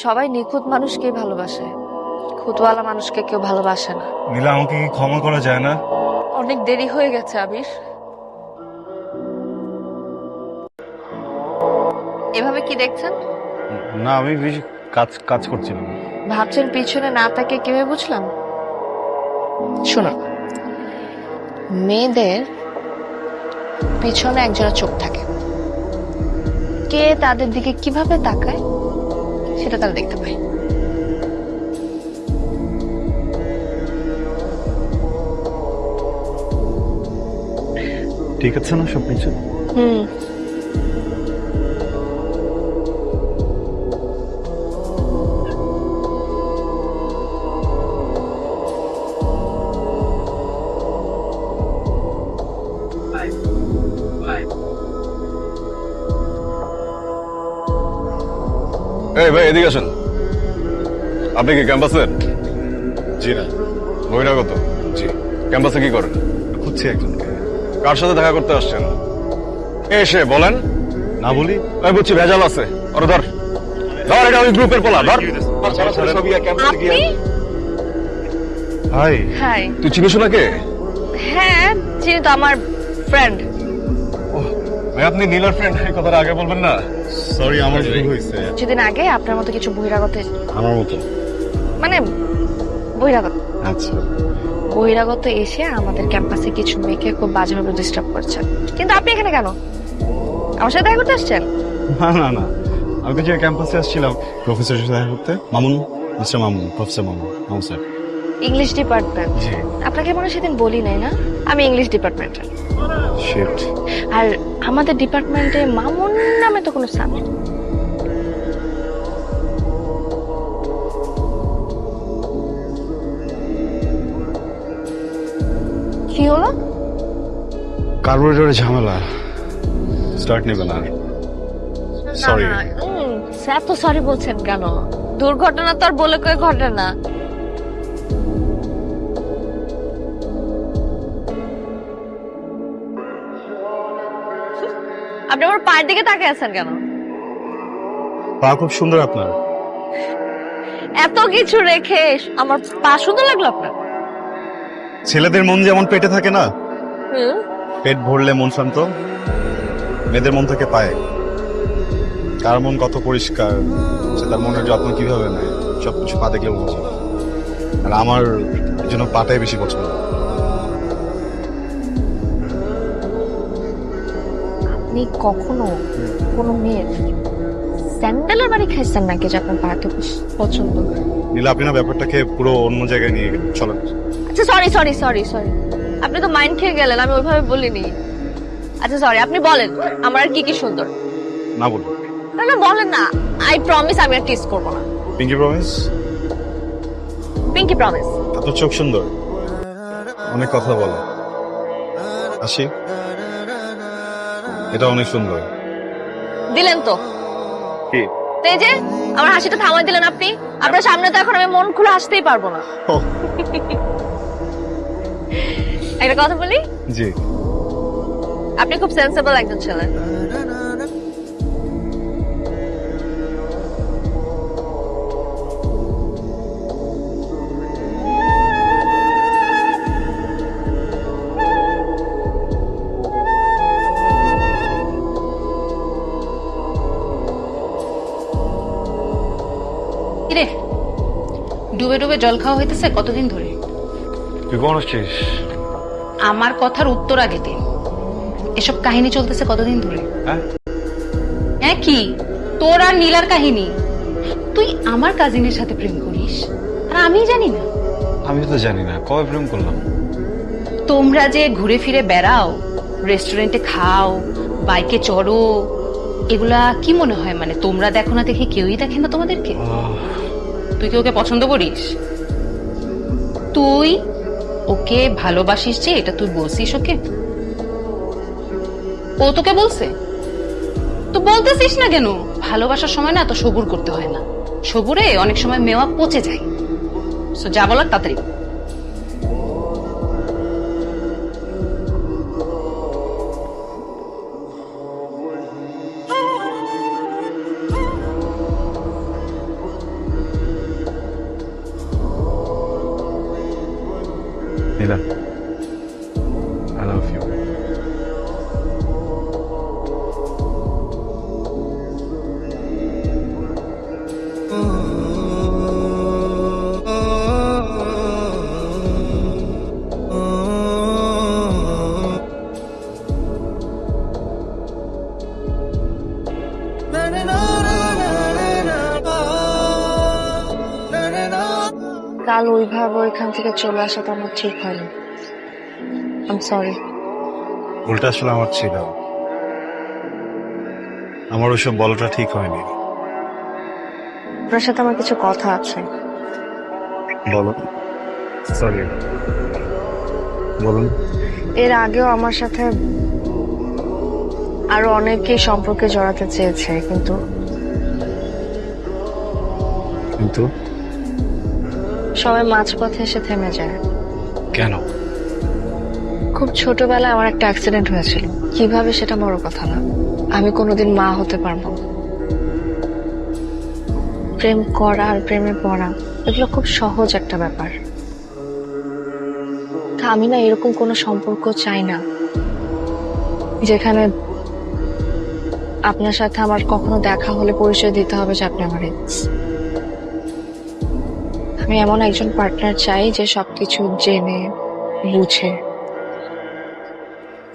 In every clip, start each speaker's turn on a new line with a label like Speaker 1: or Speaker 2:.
Speaker 1: সবাই নিখুঁত মানুষকেই ভালোবাসে, খুঁতওয়ালা মানুষকে কেউ ভালোবাসে না।
Speaker 2: নীলা, আমাকে কি ক্ষমা করা যায় না?
Speaker 1: অনেক দেরি হয়ে গেছে আবির। এভাবে কি দেখছেন?
Speaker 2: না, আমি বেশি কাজ কাজ করছিলাম।
Speaker 1: ভাবছেন পিছনে না তাকে কিভাবে বুঝলাম? শুনুন, মেয়েদের পিছনে একজনের চোখ থাকে, কে তাদের দিকে কিভাবে তাকায় সেটা তারা দেখতে পায়।
Speaker 2: ঠিক আছে না সবকিছু?
Speaker 1: হুম।
Speaker 3: এই ভাই, এদিকে আসেন। আপনি কি ক্যাম্পাসের?
Speaker 2: জি না।
Speaker 3: বহিরাগত? জি। ক্যাম্পাসে কি করেন?
Speaker 2: খুঁজছি একজনকে।
Speaker 3: কার সাথে দেখা করতে আসছেন? এসে বলেন।
Speaker 2: না বলি?
Speaker 3: আমি বুঝছি ভেজাল আছে। ওরে ধর ধর, এটা ওই গ্রুপের পোলা, ধর।
Speaker 1: আপনি?
Speaker 2: হাই।
Speaker 1: হাই।
Speaker 3: তুই চিনিস নাকি?
Speaker 1: হ্যাঁ চিনি তো, আমার ফ্রেন্ড।
Speaker 3: ভাই, আপনি নীলার ফ্রেন্ড, এই কথাটা আগে বলবেন না?
Speaker 2: সরি, আমার ভুল হয়েছে।
Speaker 1: কিছুদিন আগে আপনার মতো কিছু বহিরাগত
Speaker 2: আমার মতো?
Speaker 1: মানে বহিরাগত
Speaker 2: আচ্ছা।
Speaker 1: বহিরাগত এসে আমাদের ক্যাম্পাসে কিছু মেয়েকে খুব বাজেভাবে ডিস্টার্ব করছে। কিন্তু আপনি এখানে কেন? আমার সাথে দেখা করতে আসছেন?
Speaker 2: না না না, আমি যে ক্যাম্পাসে আসছিলাম প্রফেসরের সাথে দেখা করতে। Mamun, mister Mamun, professor Mamun. Mamun sir.
Speaker 1: English department?
Speaker 2: জি।
Speaker 1: আপনাকে মনে হয় সেদিন বলি নাই না, আমি ইংলিশ ডিপার্টমেন্টের।
Speaker 2: শিট।
Speaker 1: আর আমাদের ডিপার্টমেন্টে মামুন নামে তো কোনো স্যার নেই। কি হলো?
Speaker 2: কার্বোরেটরের ঝামেলা, স্টার্ট নেবে না। সরি।
Speaker 1: স্যার তো সরি বলছেন কেন? দুর্ঘটনা তো আর বলে কয়ে ঘটে না। আপনি আমার পায়ের দিকে তাকিয়ে আছেন কেন?
Speaker 2: পা খুব সুন্দর আপনার।
Speaker 1: এত কিছু রেখে আমার পা সুন্দর লাগলো আপনার?
Speaker 2: ছেলেদের মন যেমন পেটে থাকে না,
Speaker 1: হুম।
Speaker 2: পেট ভরলে মন শান্ত, মেয়েদের মন থেকে পায়ে। কার মন কত পরিষ্কার, সে তার মনের যত্ন কিভাবে নেয়, সবকিছু পা দেখলে বোঝা যায়। আর আমার এই জন্য পাটাই বেশি পছন্দ।
Speaker 1: আপনি কখনো কোনো মেয়ের স্যান্ডেলের বাড়ি খাইছেন নাকি যে আপনার পায়ে পছন্দ?
Speaker 2: নীলা, আপনি না ব্যাপারটাকে পুরো অন্য জায়গায় নিয়ে গেলেন। চলেন।
Speaker 1: আচ্ছা সরি সরি সরি সরি, আপনি তো মাইন্ড খেয়ে গেলেন, আমি ওইভাবে বলিনি। আচ্ছা সরি, আপনি বলেন আমার আর কি কি সুন্দর।
Speaker 2: না বলুন।
Speaker 1: না না বলেন না, আই প্রমিস আমি আর টিস করবো না।
Speaker 2: Pinky promise?
Speaker 1: Pinky promise.
Speaker 2: আপনার চোখ সুন্দর, অনেক কথা বলে। আসি, এটা অনেক সুন্দর।
Speaker 1: দিলেন তো।
Speaker 2: কি?
Speaker 1: তো এই যে আমার হাসিটা থামাই দিলেন আপনি। আপনার সামনে তো এখন আমি মন খুলে হাসতেই পারবো না।
Speaker 2: ও,
Speaker 1: একটা কথা বলি,
Speaker 2: জি।
Speaker 1: আপনি খুব সেন্সেবল একজন ছেলে।
Speaker 4: কিরে, ডুবে ডুবে জল খাওয়া হইতেছে কতদিন ধরে?
Speaker 3: তুই কখন আসছিস?
Speaker 4: আমার কথার উত্তর আগে দে। এসব কাহিনী চলতেছে কতদিন ধরে?
Speaker 3: হ্যাঁ?
Speaker 4: হ্যাঁ কি তোর আর নীলার কাহিনী? তুই আমার কাজিনের সাথে প্রেম করিস আর আমি জানি না?
Speaker 3: আমি তো জানি না, কবে প্রেম করলাম?
Speaker 4: তোমরা যে ঘুরে ফিরে বেড়াও, রেস্টুরেন্টে খাও, বাইকে চড়ো, এগুলা কি মনে হয় মানে তোমরা দেখো না দেখে কেউই দেখে না তোমাদেরকে? তুই কি ওকে পছন্দ করিস? তুই ওকে ভালোবাসিস যে এটা তুই বলছিস ওকে? ও তোকে বলছে? তো বলতেছিস না কেন? ভালোবাসার সময় না তো সবুর করতে হয় না, সবুরে অনেক সময় মেওয়া পচে যায়। সো যা বলার তাড়াতাড়ি।
Speaker 2: নীলা, আই লাভ ইউ।
Speaker 1: কাল ওইভাবে ওইখান থেকে চলে আসাটা আমার ঠিক হয়নি। I am sorry.
Speaker 2: ভুলটা আসলে আমার ছিল, আমার ওইসব বলাটা ঠিক হয়নি।
Speaker 1: আপনার সাথে আমার কিছু কথা আছে।
Speaker 2: বলো। সরি, বলুন।
Speaker 1: এর আগেও আমার সাথে আরো অনেকেই সম্পর্কে জড়াতে চেয়েছে, কিন্তু
Speaker 2: কিন্তু
Speaker 1: সবাই মাঝপথে এসে থেমে যায়।
Speaker 2: কেন?
Speaker 1: খুব ছোটবেলায় আমার একটা অ্যাক্সিডেন্ট হয়েছিল, কিভাবে সেটা বড় কথা না, আমি কোনোদিন মা হতে পারবো না। প্রেম করা আর প্রেমে পড়া এগুলো খুব সহজ একটা ব্যাপার। তা আমি না এরকম কোনো সম্পর্ক চাই না যেখানে আপনার সাথে আমার কখনো দেখা হলে পরিচয় দিতে হবে যে আপনি আমার ex। আমি এমন একজন পার্টনার চাই যে সবকিছু জেনে বুঝে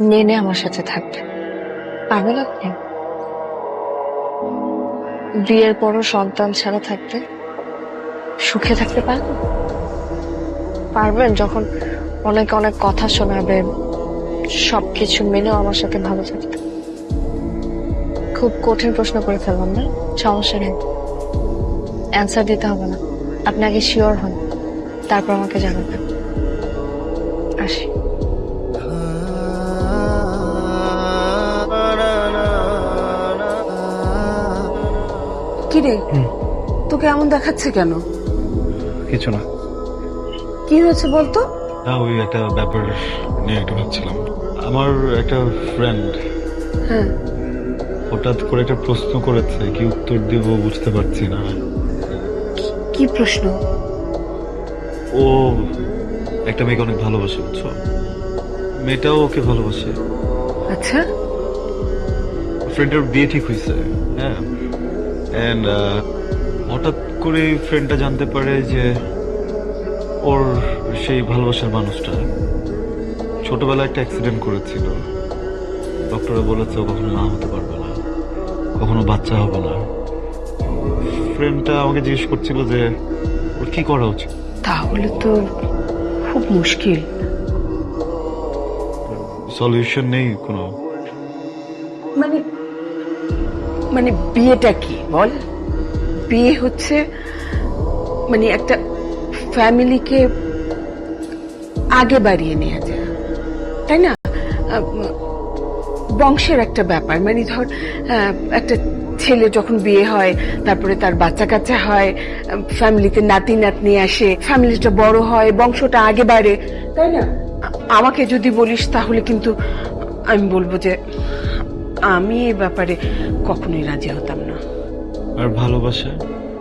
Speaker 1: মেনে আমার সাথে থাকবে। পারবেন আপনি বিয়ের পরও সন্তান ছাড়া থাকতে, সুখে থাকতে পারবেন? পারবেন যখন অনেক অনেক কথা শোনাবে, সবকিছু মেনেও আমার সাথে ভালো থাকতে? খুব কঠিন প্রশ্ন করে ফেললাম না? সমস্যা নেই, অ্যান্সার দিতে হবে না। আপনি আগে শিওর হন, তারপর আমাকে জানাবেন। আসি।
Speaker 5: কিরে, তোকে এমন দেখাচ্ছে কেন?
Speaker 2: কিছু না।
Speaker 5: কি হয়েছে বলতো?
Speaker 6: না, ওই একটা ব্যাপার নিয়ে একটু ভাবছিলাম। আমার একটা ফ্রেন্ড
Speaker 5: হ্যাঁ,
Speaker 6: হঠাৎ করে একটা প্রশ্ন করেছে, কি উত্তর দেব বুঝতে পারছি না।
Speaker 5: কি প্রশ্ন?
Speaker 6: ও একটা মেয়েকে অনেক ভালোবাসে, বুঝছো? মেয়েটাও ওকে ভালোবাসে।
Speaker 5: আচ্ছা,
Speaker 6: ফ্রেন্ডের বিয়ে ঠিক হয়েছে, হ্যাঁ। অ্যান্ড হঠাৎ করে ফ্রেন্ডটা জানতে পারে যে ওর সেই ভালোবাসার মানুষটা ছোটবেলায় একটা অ্যাক্সিডেন্ট করেছিল। ডক্টররা বলেছে ও কখনো মা হতে পারবে না, কখনো বাচ্চা হবে না। ফ্রেন্ডটা আমাকে জিজ্ঞেস করছিল যে ওর কি করা উচিত।
Speaker 5: তাহলে তো খুব মুশকিল।
Speaker 6: সলিউশন নেই কোনো?
Speaker 5: মানে মানে বিয়েটা কি বল? বিয়ে হচ্ছে মানে একটা ফ্যামিলিকে আগে বাড়িয়ে নিয়ে যায়, তাই না? বংশের একটা ব্যাপার। মানে ধর একটা ছেলে যখন বিয়ে হয়, তারপরে তার বাচ্চা কাচ্চা হয়, ফ্যামিলিতে নাতি নাতনি আসে, ফ্যামিলিটা বড় হয়, বংশটা আগে বাড়ে, তাই না? আমাকে যদি বলিস তাহলে কিন্তু আমি বলবো যে আমি এই ব্যাপারে কখনোই রাজি হতাম না।
Speaker 6: আর ভালোবাসা?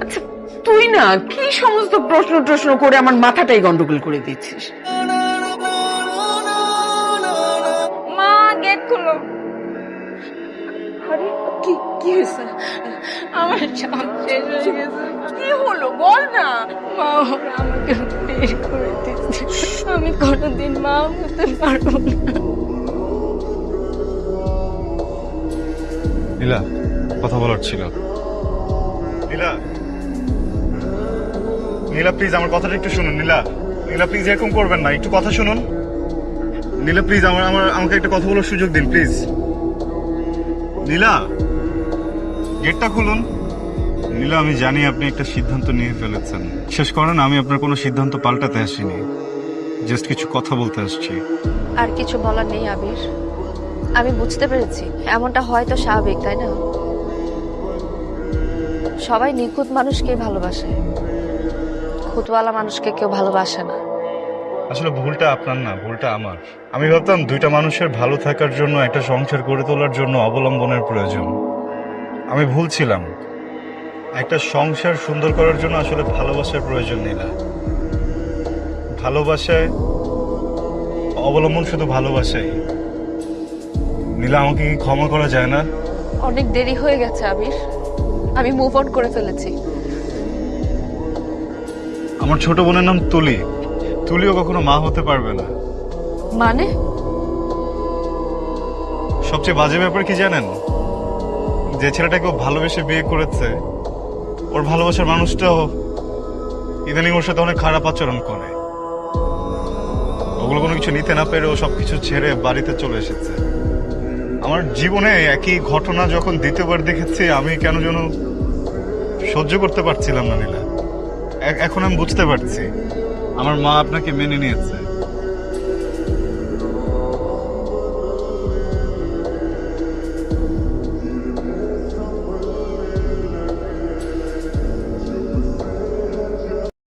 Speaker 5: আচ্ছা, তুই না কি সমস্ত প্রশ্ন করে আমার মাথাটাই গন্ডগোল করে দিচ্ছিস।
Speaker 1: মা, গেট খুলো।
Speaker 5: আরে কি কি হয়েছে?
Speaker 1: আমার সব শেষ হয়ে গেছে।
Speaker 5: কি হলো বল না।
Speaker 1: মা ওরা আমাকে বের করে দিচ্ছে, আমি কোনোদিন মা হতে পারবো না।
Speaker 2: নীলা, কথা বলার ছিল। নীলা, নীলা প্লিজ আমার কথাটা একটু শুনুন। নীলা, নীলা প্লিজ এরকম করবেন না, একটু কথা শুনুন। নীলা প্লিজ আমাকে একটা কথা বলার সুযোগ দিন প্লিজ। নীলা, গেটটা খুলুন। নীলা, আমি জানি আপনি একটা সিদ্ধান্ত নিয়ে ফেলেছেন। শেষ করেন, আমি আপনার কোনো সিদ্ধান্ত পাল্টাতে আসিনি, জাস্ট কিছু কথা বলতে আসছি।
Speaker 1: আর কিছু বলার নেই আবির, আমি বুঝতে পেরেছি এমনটা হয়তো স্বাভাবিক, তাই না? সবাই নিখুঁত মানুষকে ভালোবাসে, খুঁতওয়ালা মানুষকে কেউ ভালোবাসে না।
Speaker 2: আসলে ভুলটা আপনার না, ভুলটা আমার। আমি ভাবতাম দুইটা মানুষের ভালো থাকার জন্য, একটা সংসার গড়ে তোলার জন্য অবলম্বনের প্রয়োজন। আমি ভুল ছিলাম। একটা সংসার সুন্দর করার জন্য আসলে ভালোবাসার প্রয়োজন নেই। না, ভালোবাসায় অবলম্বন শুধু ভালোবাসাই। নীলা, আমাকে কি ক্ষমা করা যায় না?
Speaker 1: অনেক দেরি হয়ে গেছে আবির, আমি মুভ অন করে ফেলেছি।
Speaker 2: আমার ছোট বোনের নাম তুলি। তুলিও কখনো মা হতে পারবে না।
Speaker 1: মানে?
Speaker 2: সবচেয়ে বাজে ব্যাপার কি জানেন? যে ছেলেটাকে ও ভালোবেসে বিয়ে করেছে, ওর ভালোবাসার মানুষটাও ইদানিং ওর সাথে অনেক খারাপ আচরণ করে। ওগুলো কোনো কিছু নিতে না পেরে ও সবকিছু ছেড়ে বাড়িতে চলে এসেছে। আমার জীবনে একই ঘটনা যখন দ্বিতীয়বার দেখেছি, আমি কেন যেন সহ্য করতে পারছিলাম না নীলা। এখন আমি বুঝতে পারছি আমার মা আপনাকে মেনে নিয়েছে।